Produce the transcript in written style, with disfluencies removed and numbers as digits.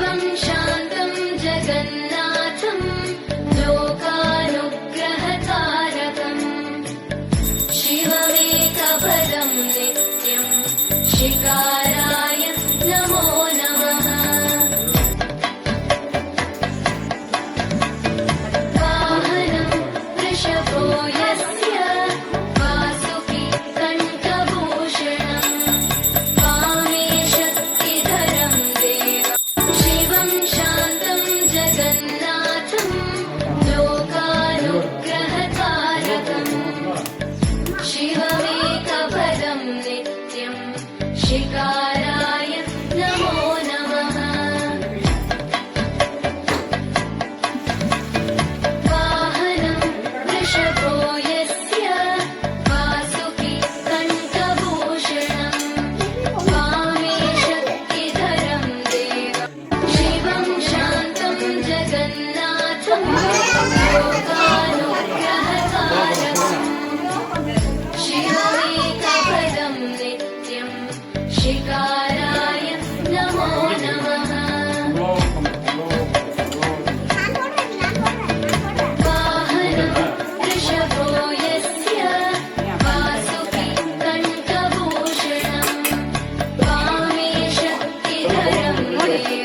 शिवं शान्तं जगन्नाथं लोकानुग्रहकारकम् शिवमेकपदं नित्यं शिकाराय नमो नमः। वाहनं वृषभो यस्य वासुकी कण्ठभूषणम् वामे शक्तिधरं देवं शिवं शान्तं जगन्नाथं लोकानुग्रहकारकम् शिवमेकपदं नित्यं शिकाराय नमो नमः। वाहनं वृषभो यस्य वासुकी कण्ठभूषणम् वामे शक्तिधरं देवं शिवं शान्तं जगन्नाथं लोकानुग्रहकारकम् शिवमेकपदं नित्यं शिकाराय नमो नमः। वाहनं वृषभो यस्य वासुकी कण्ठभूषणम् वामे शक्तिधरं देवं